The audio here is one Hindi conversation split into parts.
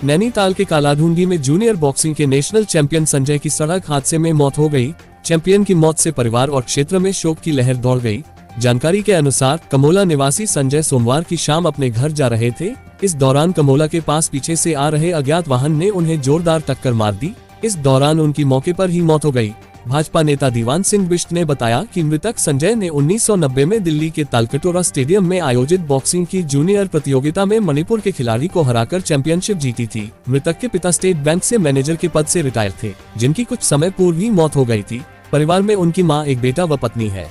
नैनीताल के कालाढूंगी में जूनियर बॉक्सिंग के नेशनल चैंपियन संजय की सड़क हादसे में मौत हो गई। चैंपियन की मौत से परिवार और क्षेत्र में शोक की लहर दौड़ गई। जानकारी के अनुसार कमोला निवासी संजय सोमवार की शाम अपने घर जा रहे थे। इस दौरान कमोला के पास पीछे से आ रहे अज्ञात वाहन ने उन्हें जोरदार टक्कर मार दी। इस दौरान उनकी मौके पर ही मौत हो गई। भाजपा नेता दीवान सिंह बिष्ट ने बताया कि मृतक संजय ने 1990 में दिल्ली के तालकटोरा स्टेडियम में आयोजित बॉक्सिंग की जूनियर प्रतियोगिता में मणिपुर के खिलाड़ी को हराकर चैंपियनशिप जीती थी। मृतक के पिता स्टेट बैंक से मैनेजर के पद से रिटायर थे, जिनकी कुछ समय पूर्व ही मौत हो गई थी। परिवार में उनकी मां, एक बेटा व पत्नी है।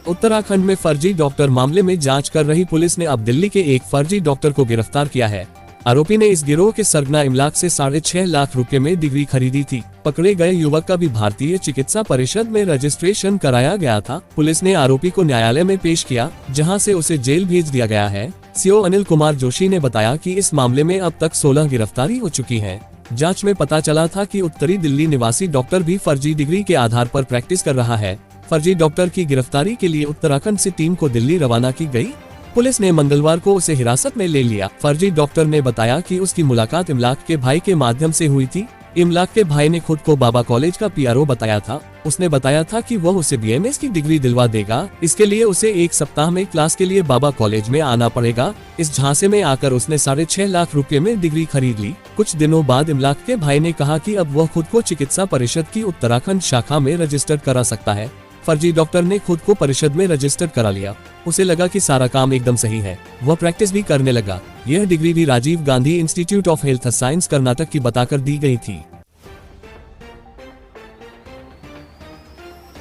उत्तराखंड में फर्जी डॉक्टर मामले में जांच कर रही पुलिस ने अब दिल्ली के एक फर्जी डॉक्टर को गिरफ्तार किया है। आरोपी ने इस गिरोह के सरगना इमलाक से 6.5 लाख रुपए में डिग्री खरीदी थी। पकड़े गए युवक का भी भारतीय चिकित्सा परिषद में रजिस्ट्रेशन कराया गया था। पुलिस ने आरोपी को न्यायालय में पेश किया, जहां से उसे जेल भेज दिया गया है। सीओ अनिल कुमार जोशी ने बताया कि इस मामले में अब तक 16 गिरफ्तारी हो चुकी है। जांच में पता चला था कि उत्तरी दिल्ली निवासी डॉक्टर भी फर्जी डिग्री के आधार पर प्रैक्टिस कर रहा है। फर्जी डॉक्टर की गिरफ्तारी के लिए उत्तराखंड से टीम को दिल्ली रवाना की गई। पुलिस ने मंगलवार को उसे हिरासत में ले लिया। फर्जी डॉक्टर ने बताया कि उसकी मुलाकात इमलाक के भाई के माध्यम से हुई थी। इमलाक के भाई ने खुद को बाबा कॉलेज का पीआरओ बताया था। उसने बताया था कि वह उसे बीएमएस की डिग्री दिलवा देगा। इसके लिए उसे एक सप्ताह में क्लास के लिए बाबा कॉलेज में आना पड़ेगा। इस झांसे में आकर उसने 6.5 लाख रुपए में डिग्री खरीद ली। कुछ दिनों बाद इमलाक के भाई ने कहा कि अब वह खुद को चिकित्सा परिषद की उत्तराखंड शाखा में रजिस्टर करा सकता है। फर्जी डॉक्टर ने खुद को परिषद में रजिस्टर करा लिया। उसे लगा कि सारा काम एकदम सही है। वह प्रैक्टिस भी करने लगा। यह डिग्री भी Rajiv Gandhi institute of health science Karnataka की बताकर दी गई थी।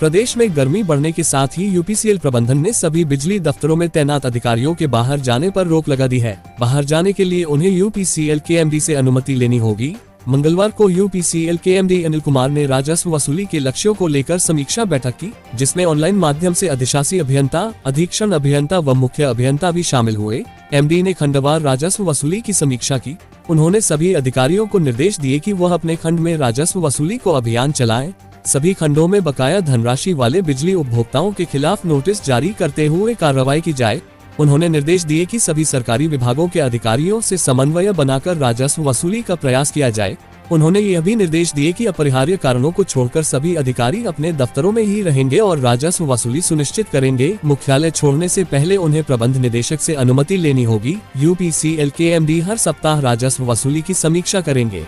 प्रदेश में गर्मी बढ़ने के साथ ही यूपीसीएल प्रबंधन ने सभी बिजली दफ्तरों में तैनात अधिकारियों के बाहर जाने पर रोक लगा दी है। बाहर जाने के लिए उन्हें यूपीसीएल के एमडी से अनुमति लेनी होगी। मंगलवार को यूपीसीएल के एमडी अनिल कुमार ने राजस्व वसूली के लक्ष्यों को लेकर समीक्षा बैठक की, जिसमें ऑनलाइन माध्यम से अधिशासी अभियंता, अधीक्षण अभियंता व मुख्य अभियंता भी शामिल हुए। एमडी ने खंडवार राजस्व वसूली की समीक्षा की। उन्होंने सभी अधिकारियों को निर्देश दिए कि वह अपने खंड में राजस्व वसूली को अभियान चलाएं। सभी खंडों में बकाया धनराशि वाले बिजली उपभोक्ताओं के खिलाफ नोटिस जारी करते हुए कार्रवाई की जाए। उन्होंने निर्देश दिए कि सभी सरकारी विभागों के अधिकारियों से समन्वय बनाकर राजस्व वसूली का प्रयास किया जाए। उन्होंने यह भी निर्देश दिए कि अपरिहार्य कारणों को छोड़कर सभी अधिकारी अपने दफ्तरों में ही रहेंगे और राजस्व वसूली सुनिश्चित करेंगे। मुख्यालय छोड़ने से पहले उन्हें प्रबंध निदेशक से अनुमति लेनी होगी। यूपीसीएल के एमडी हर सप्ताह राजस्व वसूली की समीक्षा करेंगे।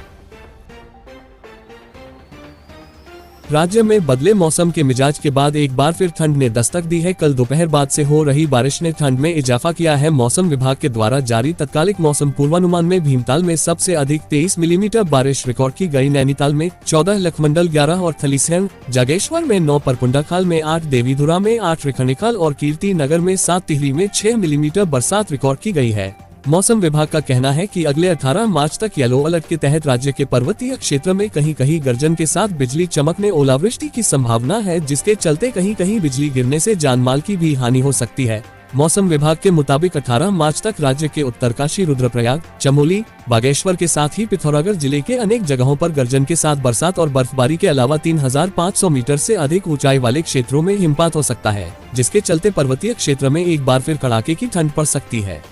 राज्य में बदले मौसम के मिजाज के बाद एक बार फिर ठंड ने दस्तक दी है। कल दोपहर बाद से हो रही बारिश ने ठंड में इजाफा किया है। मौसम विभाग के द्वारा जारी तत्कालिक मौसम पूर्वानुमान में भीमताल में सबसे अधिक 23 मिलीमीटर बारिश रिकॉर्ड की गई। नैनीताल में 14, लखमंडल 11 और थलीसैंण, जागेश्वर में 9, परपुंडाखाल में 8, देवीधुरा में 8, रिखणीखाल और कीर्ति नगर में 7, टिहरी में 6 मिलीमीटर बरसात रिकॉर्ड की गई है। मौसम विभाग का कहना है कि अगले 18 मार्च तक येलो अलर्ट के तहत राज्य के पर्वतीय क्षेत्र में कहीं कहीं गर्जन के साथ बिजली चमकने, ओलावृष्टि की संभावना है, जिसके चलते कहीं कहीं बिजली गिरने से जानमाल की भी हानि हो सकती है। मौसम विभाग के मुताबिक 18 मार्च तक राज्य के उत्तरकाशी, रुद्रप्रयाग, चमोली, बागेश्वर के साथ ही पिथौरागढ़ जिले के अनेक जगहों पर गर्जन के साथ बरसात और बर्फबारी के अलावा 3500 मीटर से अधिक ऊंचाई वाले क्षेत्रों में हिमपात हो सकता है, जिसके चलते पर्वतीय क्षेत्र में एक बार फिर कड़ाके की ठंड पड़ सकती है।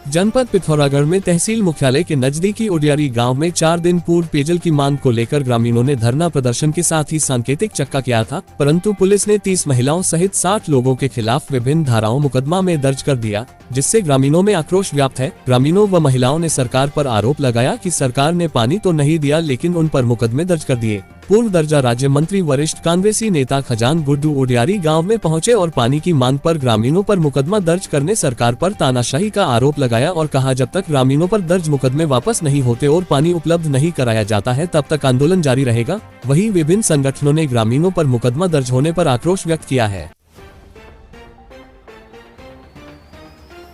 जनपद पिथौरागढ़ में तहसील मुख्यालय के नजदीकी उडियारी गांव में 4 दिन पूर्व पेयजल की मांग को लेकर ग्रामीणों ने धरना प्रदर्शन के साथ ही सांकेतिक चक्का किया था, परंतु पुलिस ने 30 महिलाओं सहित 60 लोगों के खिलाफ विभिन्न धाराओं मुकदमा में दर्ज कर दिया, जिससे ग्रामीणों में आक्रोश व्याप्त है। ग्रामीणों व महिलाओं ने सरकार पर आरोप लगाया कि सरकार ने पानी तो नहीं दिया, लेकिन उन पर मुकदमे दर्ज कर दिए। पूर्व दर्जा राज्य मंत्री वरिष्ठ कांग्रेसी नेता खजान गुड्डू उडियारी गांव में पहुंचे और पानी की मांग पर ग्रामीणों पर मुकदमा दर्ज करने सरकार पर तानाशाही का आरोप लगाया और कहा, जब तक ग्रामीणों पर दर्ज मुकदमे वापस नहीं होते और पानी उपलब्ध नहीं कराया जाता है, तब तक आंदोलन जारी रहेगा। वहीं विभिन्न संगठनों ने ग्रामीणों पर मुकदमा दर्ज होने पर आक्रोश व्यक्त किया है।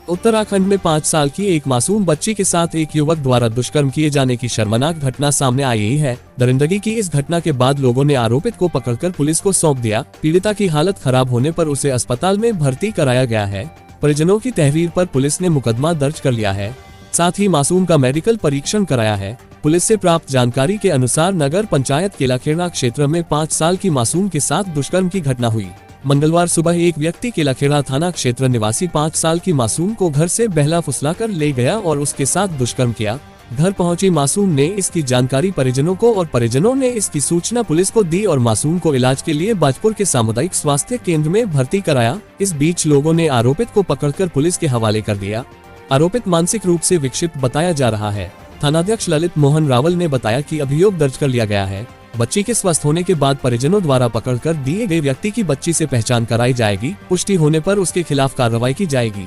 उत्तराखंड में 5 साल की एक मासूम बच्ची के साथ एक युवक द्वारा दुष्कर्म किए जाने की शर्मनाक घटना सामने आई है। दरिंदगी की इस घटना के बाद लोगों ने आरोपित को पकड़कर पुलिस को सौंप दिया। पीड़िता की हालत खराब होने पर उसे अस्पताल में भर्ती कराया गया है। परिजनों की तहरीर पर पुलिस ने मुकदमा दर्ज कर लिया है। साथ ही मासूम का मेडिकल परीक्षण कराया है। पुलिस से प्राप्त जानकारी के अनुसार नगर पंचायत केलाखेड़ा क्षेत्र में 5 साल की मासूम के साथ दुष्कर्म की घटना हुई। मंगलवार सुबह एक व्यक्ति केलाखेड़ा थाना क्षेत्र निवासी 5 साल की मासूम को घर से बहला फुसलाकर ले गया और उसके साथ दुष्कर्म किया। घर पहुंची मासूम ने इसकी जानकारी परिजनों को और परिजनों ने इसकी सूचना पुलिस को दी और मासूम को इलाज के लिए बाजपुर के सामुदायिक स्वास्थ्य केंद्र में भर्ती कराया। इस बीच लोगों ने आरोपित को पकड़कर पुलिस के हवाले कर दिया। आरोपित मानसिक रूप से विक्षिप्त बताया जा रहा है। थानाध्यक्ष ललित मोहन रावल ने बताया कि अभियोग दर्ज कर लिया गया है। बच्ची के स्वस्थ होने के बाद परिजनों द्वारा पकड़कर दिए गए व्यक्ति की बच्ची से पहचान कराई जाएगी। पुष्टि होने पर उसके खिलाफ कार्रवाई की जाएगी।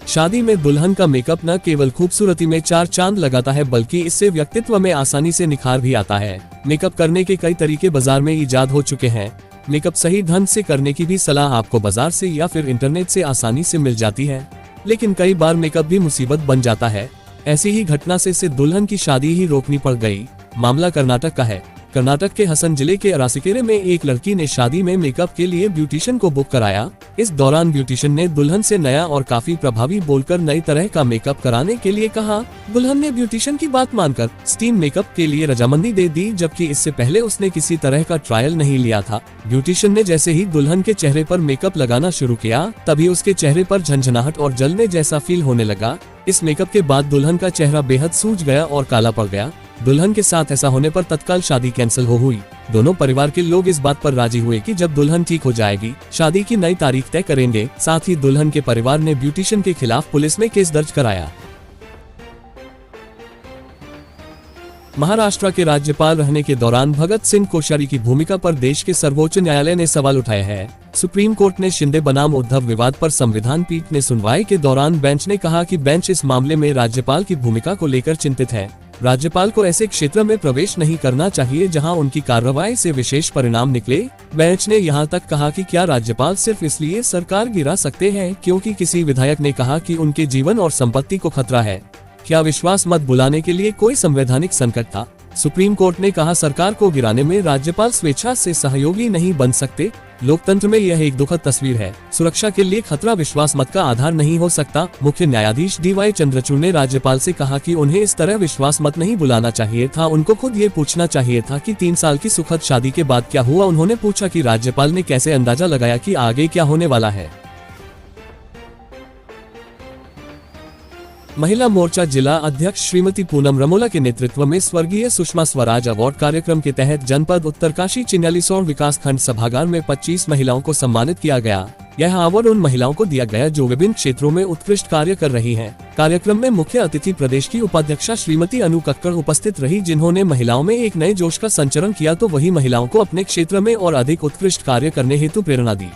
शादी में दुल्हन का मेकअप न केवल खूबसूरती में 4 चांद लगाता है बल्कि इससे व्यक्तित्व में आसानी से निखार भी आता है। मेकअप करने के कई तरीके बाजार में इजाद हो चुके हैं। मेकअप सही ढंग से करने की भी सलाह आपको बाजार से या फिर इंटरनेट से आसानी से मिल जाती है, लेकिन कई बार मेकअप भी मुसीबत बन जाता है। ऐसी ही घटना से दुल्हन की शादी ही रोकनी पड़ गई। मामला कर्नाटक का है। कर्नाटक के हसन जिले के अरासीकेरे में एक लड़की ने शादी में मेकअप के लिए ब्यूटिशियन को बुक कराया। इस दौरान ब्यूटिशियन ने दुल्हन से नया और काफी प्रभावी बोलकर नई तरह का मेकअप कराने के लिए कहा। दुल्हन ने ब्यूटिशियन की बात मानकर स्टीम मेकअप के लिए रजामंदी दे दी, जबकि इससे पहले उसने किसी तरह का ट्रायल नहीं लिया था। ब्यूटिशियन ने जैसे ही दुल्हन के चेहरे पर मेकअप लगाना शुरू किया, तभी उसके चेहरे पर झंझनाहट और जलने जैसा फील होने लगा। इस मेकअप के बाद दुल्हन का चेहरा बेहद सूज गया और काला पड़ गया। दुल्हन के साथ ऐसा होने पर तत्काल शादी कैंसिल हो हुई। दोनों परिवार के लोग इस बात पर राजी हुए कि जब दुल्हन ठीक हो जाएगी, शादी की नई तारीख तय करेंगे। साथ ही दुल्हन के परिवार ने ब्यूटिशियन के खिलाफ पुलिस में केस दर्ज कराया। महाराष्ट्र के राज्यपाल रहने के दौरान भगत सिंह कोश्यारी की भूमिका पर देश के सर्वोच्च न्यायालय ने सवाल उठाया है। सुप्रीम कोर्ट ने शिंदे बनाम उद्धव विवाद पर संविधान पीठ ने सुनवाई के दौरान बेंच ने कहा कि बेंच इस मामले में राज्यपाल की भूमिका को लेकर चिंतित है। राज्यपाल को ऐसे क्षेत्र में प्रवेश नहीं करना चाहिए जहां उनकी कार्रवाई से विशेष परिणाम निकले। बेंच ने यहां तक कहा कि क्या राज्यपाल सिर्फ इसलिए सरकार गिरा सकते हैं क्योंकि किसी विधायक ने कहा कि उनके जीवन और संपत्ति को खतरा है? क्या विश्वास मत बुलाने के लिए कोई संवैधानिक संकट था? सुप्रीम कोर्ट ने कहा सरकार को गिराने में राज्यपाल स्वेच्छा से सहयोगी नहीं बन सकते। लोकतंत्र में यह एक दुखद तस्वीर है। सुरक्षा के लिए खतरा विश्वास मत का आधार नहीं हो सकता। मुख्य न्यायाधीश DY चंद्रचूड़ ने राज्यपाल से कहा कि उन्हें इस तरह विश्वास मत नहीं बुलाना चाहिए था। उनको खुद ये पूछना चाहिए था कि 3 साल की सुखद शादी के बाद क्या हुआ। उन्होंने पूछा कि राज्यपाल ने कैसे अंदाजा लगाया कि आगे क्या होने वाला है। महिला मोर्चा जिला अध्यक्ष श्रीमती पूनम रमोला के नेतृत्व में स्वर्गीय सुषमा स्वराज अवार्ड कार्यक्रम के तहत जनपद उत्तरकाशी चिन्यालीसौर विकास खंड सभागार में 25 महिलाओं को सम्मानित किया गया। यह अवार्ड उन महिलाओं को दिया गया जो विभिन्न क्षेत्रों में उत्कृष्ट कार्य कर रही हैं। कार्यक्रम में मुख्य अतिथि प्रदेश की उपाध्यक्षा श्रीमती अनु कक्कड़ उपस्थित रही, जिन्होंने महिलाओं में एक नए जोश का संचरण किया तो वही महिलाओं को अपने क्षेत्र में और अधिक उत्कृष्ट कार्य करने हेतु प्रेरणा दी।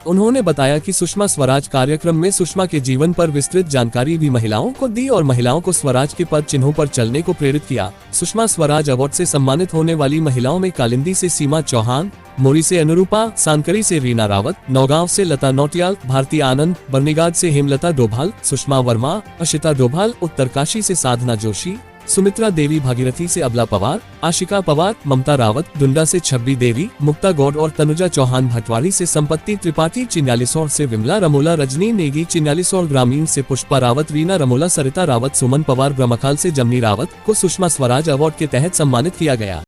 उन्होंने बताया कि सुषमा स्वराज कार्यक्रम में सुषमा के जीवन पर विस्तृत जानकारी भी महिलाओं को दी और महिलाओं को स्वराज के पद चिन्हों पर चलने को प्रेरित किया। सुषमा स्वराज अवार्ड से सम्मानित होने वाली महिलाओं में कालिंदी से सीमा चौहान, मोरी से अनुरूपा, सांकरी से रीना रावत, नौगांव से लता नौटियाल, भारती आनंद, बर्निगाद से हेमलता डोभाल, सुषमा वर्मा, अशिता डोभाल, उत्तरकाशी से साधना जोशी, सुमित्रा देवी, भागीरथी से अबला पवार, आशिका पवार, ममता रावत, डुंडा से छब्बी देवी, मुक्ता गौड़ और तनुजा चौहान, भटवाड़ी से संपत्ति त्रिपाठी, चिन्यालीसौर से विमला रमोला, रजनी नेगी, चिन्यालीसौर ग्रामीण से पुष्पा रावत, रीना रमोला, सरिता रावत, सुमन पवार, ब्रह्मखाल से जमनी रावत को सुषमा स्वराज अवार्ड के तहत सम्मानित किया गया।